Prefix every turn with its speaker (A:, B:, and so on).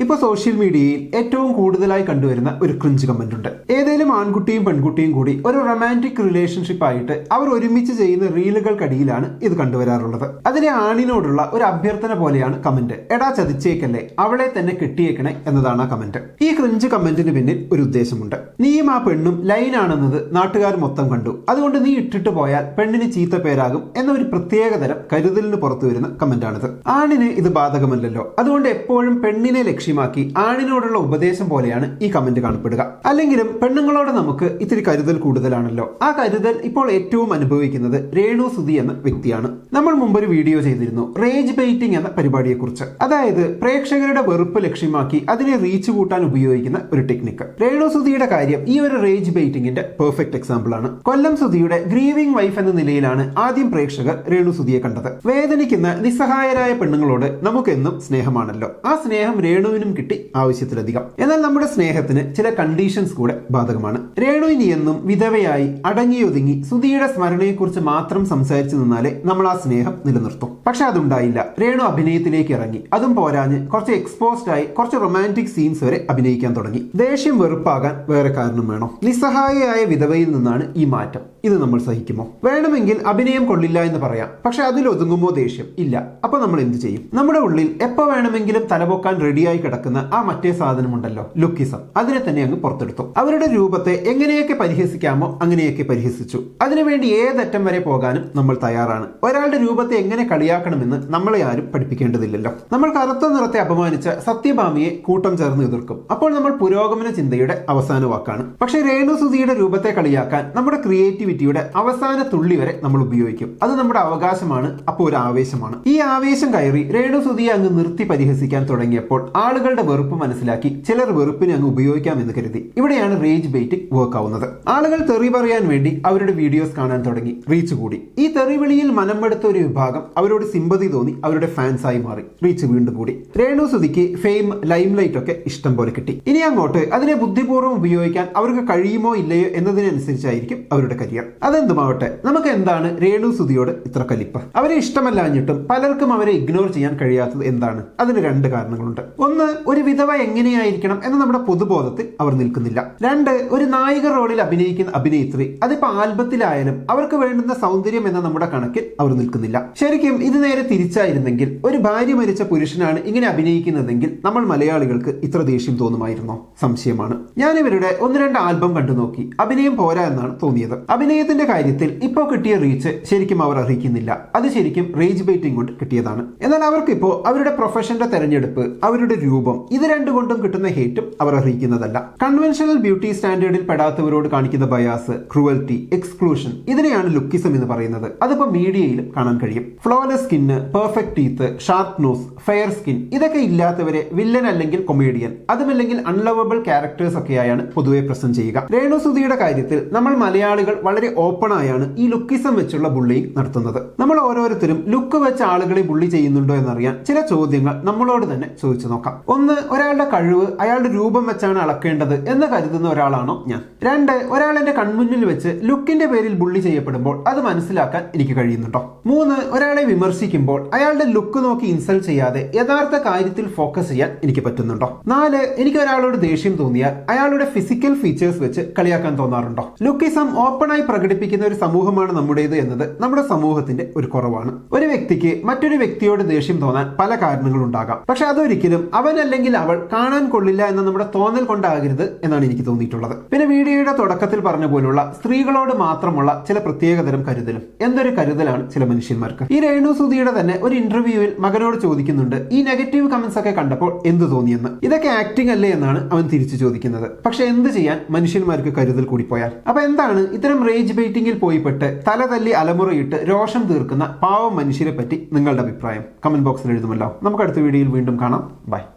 A: ഇപ്പൊ സോഷ്യൽ മീഡിയയിൽ ഏറ്റവും കൂടുതലായി കണ്ടുവരുന്ന ഒരു ക്രിഞ്ച് കമന്റ് ഉണ്ട്. ഏതെങ്കിലും ആൺകുട്ടിയും പെൺകുട്ടിയും കൂടി ഒരു റൊമാൻറ്റിക് റിലേഷൻഷിപ്പ് ആയിട്ട് അവർ ഒരുമിച്ച് ചെയ്യുന്ന റീലുകൾക്കടിയിലാണ് ഇത് കണ്ടുവരാറുള്ളത്. അതിലെ ആണിനോടുള്ള ഒരു അഭ്യർത്ഥന പോലെയാണ് കമന്റ്. എടാ ചതിച്ചേക്കല്ലേ, അവളെ തന്നെ കെട്ടിയേക്കണേ എന്നതാണ് ആ കമന്റ്. ഈ ക്രിഞ്ച് കമന്റിന് പിന്നിൽ ഒരു ഉദ്ദേശമുണ്ട്. നീയും ആ പെണ്ണും ലൈനാണെന്നത് നാട്ടുകാർ മൊത്തം കണ്ടു, അതുകൊണ്ട് നീ ഇട്ടിട്ട് പോയാൽ പെണ്ണിന് ചീത്ത പേരാകും എന്ന ഒരു പ്രത്യേകതരം കരുതലിന് പുറത്തു വരുന്ന കമന്റാണിത്. ആണിന് ഇത് ബാധകമല്ലല്ലോ, അതുകൊണ്ട് എപ്പോഴും പെണ്ണിനെ ലക്ഷ്യമാക്കി ആണിനോടുള്ള ഉപദേശം പോലെയാണ് ഈ കമന്റ് കാണപ്പെടുക. അല്ലെങ്കിലും പെണ്ണുങ്ങളോട് നമുക്ക് ഇത്തിരി കരുതൽ കൂടുതലാണല്ലോ. ആ കരുതൽ ഇപ്പോൾ ഏറ്റവും അനുഭവിക്കുന്നത് രേണു സുധി എന്ന വ്യക്തിയാണ്. നമ്മൾ മുമ്പൊരു വീഡിയോ ചെയ്തിരുന്നു റേജ് ബെയിറ്റിംഗ് എന്ന പരിപാടിയെക്കുറിച്ച്. അതായത് പ്രേക്ഷകരുടെ വെറുപ്പ് ലക്ഷ്യമാക്കി അതിനെ റീച്ച് കൂട്ടാൻ ഉപയോഗിക്കുന്ന ഒരു ടെക്നിക്ക്. രേണു സുധിയുടെ കാര്യം ഈ ഒരു റേജ് ബെയിറ്റിംഗിന്റെ പെർഫെക്റ്റ് എക്സാമ്പിൾ ആണ്. കൊല്ലം സുധിയുടെ ഗ്രീവിംഗ് വൈഫ് എന്ന നിലയിലാണ് ആദ്യം പ്രേക്ഷകർ രേണു സുധിയെ കണ്ടത്. വേദനിക്കുന്ന നിസ്സഹായരായ പെണ്ണുങ്ങളോട് നമുക്കെന്നും സ്നേഹമാണല്ലോ. ആ സ്നേഹം രേണുവിനും കിട്ടി ആവശ്യത്തിലധികം. എന്നാൽ നമ്മുടെ സ്നേഹത്തിന് ചില കണ്ടീഷൻസ് കൂടെ ബാധകമാണ്. രേണു ഇനി എന്നും വിധവയായി അടങ്ങിയൊതുങ്ങി സുധിയുടെ സ്മരണയെക്കുറിച്ച് മാത്രം സംസാരിച്ചു നിന്നാലേ നമ്മൾ ആ സ്നേഹം നിലനിർത്തും. പക്ഷെ അതുണ്ടായില്ല. രേണു അഭിനയത്തിലേക്ക് ഇറങ്ങി. അതും പോരാഞ്ഞ് കുറച്ച് എക്സ്പോസ്ഡ് ആയി കുറച്ച് റൊമാൻറ്റിക് സീൻസ് വരെ അഭിനയിക്കാൻ തുടങ്ങി. ദേഷ്യം വെറുപ്പാകാൻ വേറെ കാരണം വേണോ? നിസ്സഹായയായ വിധവയിൽ നിന്നാണ് ഈ മാറ്റം. ഇത് നമ്മൾ സഹിക്കുമോ? വേണമെങ്കിൽ അഭിനയം കൊള്ളില്ല എന്ന് പറയാം, പക്ഷെ അതിലൊതുങ്ങുമോ ദേഷ്യം? ഇല്ല. അപ്പൊ നമ്മൾ എന്ത് ചെയ്യും? നമ്മുടെ ഉള്ളിൽ എപ്പോ വേണമെങ്കിലും തലപൊക്കാൻ റെഡിയായി കിടക്കുന്ന ആ മറ്റേ സാധനമുണ്ടല്ലോ, ലുക്കിസം. അതിനെ തന്നെ അങ്ങ് പുറത്തെടുത്തു. അവരുടെ രൂപത്തെ എങ്ങനെയൊക്കെ പരിഹസിക്കാമോ അങ്ങനെയൊക്കെ പരിഹസിച്ചു. അതിനുവേണ്ടി ഏതറ്റം വരെ പോകാനും നമ്മൾ തയ്യാറാണ്. ഒരാളുടെ രൂപത്തെ എങ്ങനെ കളിയാക്കണമെന്ന് നമ്മളെ ആരും പഠിപ്പിക്കേണ്ടതില്ലല്ലോ. നമ്മൾ കറുത്ത നിറത്തെ അപമാനിച്ച സത്യഭാമിയെ കൂട്ടം ചേർന്ന് എതിർക്കും. അപ്പോൾ നമ്മൾ പുരോഗമന ചിന്തയുടെ അവസാന വാക്കാണ്. പക്ഷെ രേണു സുധിയുടെ രൂപത്തെ കളിയാക്കാൻ നമ്മുടെ ക്രിയേറ്റിവിറ്റിയുടെ അവസാന തുള്ളി വരെ നമ്മൾ ഉപയോഗിക്കും. അത് നമ്മുടെ അവകാശമാണ്. അപ്പോൾ ഒരു ആവേശമാണ്. ഈ ആവേശം കയറി രേണു സുധിയെ അങ്ങ് നിർത്തി പരിഹസിക്കാൻ തുടങ്ങിയപ്പോൾ ആളുകളുടെ വെറുപ്പ് മനസ്സിലാക്കി ചിലർ വെറുപ്പിനെ അങ്ങ് ഉപയോഗിക്കാമെന്ന് കരുതി. ഇവിടെയാണ് റേജ് ബെയിറ്റിംഗ് വർക്ക് ആവുന്നത്. ആളുകൾ തെറി പറയാൻ വേണ്ടി അവരുടെ വീഡിയോസ് കാണാൻ തുടങ്ങി. റീച്ച് കൂടി. ഈ തെറിവിളിയിൽ മനമെടുത്ത ഒരു വിഭാഗം അവരോട് സിമ്പതി തോന്നി അവരുടെ ഫാൻസായി മാറി. റീച്ച് വീണ്ടും കൂടി. രേണു സുധിക്ക് ഫെയിം, ലൈം ലൈറ്റ് ഒക്കെ ഇഷ്ടം പോലെ കിട്ടി. ഇനി അങ്ങോട്ട് അതിനെ ബുദ്ധിപൂർവ്വം ഉപയോഗിക്കാൻ അവർക്ക് കഴിയുമോ ഇല്ലയോ എന്നതിനനുസരിച്ചായിരിക്കും അവരുടെ കരിയർ. അതെന്തുമാവട്ടെ, നമുക്ക് എന്താണ് രേണു സുധിയോട് ഇത്ര കലിപ്പ്? അവരെ ഇഷ്ടമല്ലാഞ്ഞിട്ടും പലർക്കും അവരെ ഇഗ്നോർ ചെയ്യാൻ കഴിയാത്തത് എന്താണ്? അതിന് രണ്ട് കാരണങ്ങളുണ്ട്. ഒന്ന്, ഒരു വിധവ എങ്ങനെയായിരിക്കണം എന്ന നമ്മുടെ പൊതുബോധത്തിൽ അവർ നിൽക്കുന്നില്ല. രണ്ട്, ഒരു നായിക റോളിൽ അഭിനയിക്കുന്ന അഭിനേത്രി അതിപ്പോ ആൽബത്തിലായാലും അവർക്ക് വേണ്ടുന്ന സൗന്ദര്യം എന്ന നമ്മുടെ കണക്കിൽ അവർ നിൽക്കുന്നില്ല. ശരിക്കും ഇത് നേരെ തിരിച്ചായിരുന്നെങ്കിൽ, ഒരു ഭാര്യ മരിച്ച പുരുഷനാണ് ഇങ്ങനെ അഭിനയിക്കുന്നതെങ്കിൽ നമ്മൾ മലയാളികൾക്ക് ഇത്ര ദേഷ്യം തോന്നുമായിരുന്നോ? സംശയമാണ്. ഞാൻ ഇവരുടെ ഒന്ന് രണ്ട് ആൽബം കണ്ടു നോക്കി. അഭിനയം പോരാ എന്നാണ് തോന്നിയത്. അഭിനയത്തിന്റെ കാര്യത്തിൽ ഇപ്പോൾ കിട്ടിയ റീച്ച് ശരിക്കും അവർ അറിയിക്കുന്നില്ല. അത് ശരിക്കും റേജ് ബെയിറ്റിംഗ് കൊണ്ട് കിട്ടിയതാണ്. എന്നാൽ അവർക്കിപ്പോ അവരുടെ പ്രൊഫഷന്റെ തെരഞ്ഞെടുപ്പ്, അവരുടെ രൂപം, ഇത് രണ്ടുകൊണ്ടും കിട്ടുന്ന ഹേറ്റും അവർ അറിയിക്കുന്നതല്ല. കൺവെൻഷണൽ ബ്യൂട്ടി സ്റ്റാൻഡേർഡിൽ പെടാത്തവരോട് കാണിക്കുന്ന ബയാസ്, ക്രൂവൽറ്റി, എക്സ്ക്ലൂഷൻ, ഇതിനെയാണ് ലുക്കിസം എന്ന് പറയുന്നത്. അതിപ്പോ മീഡിയയിലും കാണാൻ കഴിയും. Flawless skin, perfect teeth, sharp nose, fair skin, ഇതൊക്കെ ഇല്ലാത്തവരെ വില്ലൻ അല്ലെങ്കിൽ കൊമേഡിയൻ, അതുമല്ലെങ്കിൽ അൺലവബിൾ ക്യാരക്ടേഴ്സ് ഒക്കെയായാണ് പൊതുവെ പ്രസന്റ് ചെയ്യുക. രേണു സുധിയുടെ കാര്യത്തിൽ നമ്മൾ മലയാളികൾ വളരെ ഓപ്പൺ ആയാണ് ഈ ലുക്കിസം വെച്ചുള്ള ബുള്ളിങ് നടത്തുന്നത്. നമ്മൾ ഓരോരുത്തരും ലുക്ക് വെച്ച് ആളുകളെ ബുള്ളി ചെയ്യുന്നുണ്ടോ എന്നറിയാൻ ചില ചോദ്യങ്ങൾ നമ്മളോട് തന്നെ ചോദിച്ചു നോക്കാം. ഒന്ന്, ഒരാളുടെ കഴിവ് അയാളുടെ രൂപം വെച്ചാണ് അളക്കേണ്ടത് എന്ന് കരുതുന്ന ഒരാളാണോ ഞാൻ? രണ്ട്, ഒരാൾ എന്റെ കൺമുന്നിൽ വെച്ച് ലുക്കിന്റെ പേരിൽ ബുള്ളി ചെയ്യപ്പെടുമ്പോൾ അത് മനസ്സിലാക്കാൻ എനിക്ക് കഴിയുന്നുണ്ടോ? മൂന്ന്, ഒരാളെ വിമർശിക്കുമ്പോൾ അയാളുടെ ലുക്ക് നോക്കി ഇൻസൾട്ട് ചെയ്യാതെ യഥാർത്ഥ കാര്യത്തിൽ ഫോക്കസ് ചെയ്യാൻ എനിക്ക് പറ്റുന്നുണ്ടോ? നാല്, എനിക്ക് ഒരാളോട് ദേഷ്യം തോന്നിയാൽ അയാളുടെ ഫിസിക്കൽ ഫീച്ചേഴ്സ് വെച്ച് കളിയാക്കാൻ തോന്നാറുണ്ടോ? ലുക്കിസം ഓപ്പണായി പ്രകടിപ്പിക്കുന്ന ഒരു സമൂഹമാണ് നമ്മുടേത് എന്നത് നമ്മുടെ സമൂഹത്തിന്റെ ഒരു കുറവാണ്. ഒരു വ്യക്തിക്ക് മറ്റൊരു വ്യക്തിയോട് ദേഷ്യം തോന്നാൻ പല കാരണങ്ങളുണ്ടാകാം. പക്ഷെ അതൊരിക്കലും അവൻ അല്ലെങ്കിൽ അവൾ കാണാൻ കൊള്ളില്ല എന്ന നമ്മുടെ തോന്നൽ കൊണ്ടാകരുത് എന്നാണ് എനിക്ക് തോന്നിയിട്ടുള്ളത്. പിന്നെ വീഡിയോയുടെ തുടക്കത്തിൽ പറഞ്ഞ പോലുള്ള സ്ത്രീകളോട് മാത്രമുള്ള ചില പ്രത്യേകതരം കരുതലും. എന്തൊരു കരുതലാണ് ചില മനുഷ്യന്മാർക്ക്. ഈ രേണു സുധിയുടെ തന്നെ ഒരു ഇന്റർവ്യൂവിൽ മകനോട് ചോദിക്കുന്നുണ്ട്, ഈ നെഗറ്റീവ് കമന്റ്സ് ഒക്കെ കണ്ടപ്പോൾ എന്ത് തോന്നിയെന്ന്. ഇതൊക്കെ ആക്ടിംഗ് അല്ലേ എന്നാണ് അവൻ തിരിച്ചു ചോദിക്കുന്നത്. പക്ഷെ എന്ത് ചെയ്യാൻ, മനുഷ്യന്മാർക്ക് കരുതൽ കൂടി പോയാൽ. അപ്പൊ എന്താണ് ഇത്തരം റേജ് ബെയിറ്റിംഗിൽ പോയിപ്പെട്ട് തല തല്ലി അലമുറയിട്ട് രോഷം തീർക്കുന്ന പാവം മനുഷ്യരെ പറ്റി നിങ്ങളുടെ അഭിപ്രായം കമന്റ് ബോക്സിൽ എഴുതുമല്ലോ. നമുക്ക് അടുത്ത വീഡിയോയിൽ വീണ്ടും കാണാം. ബൈ.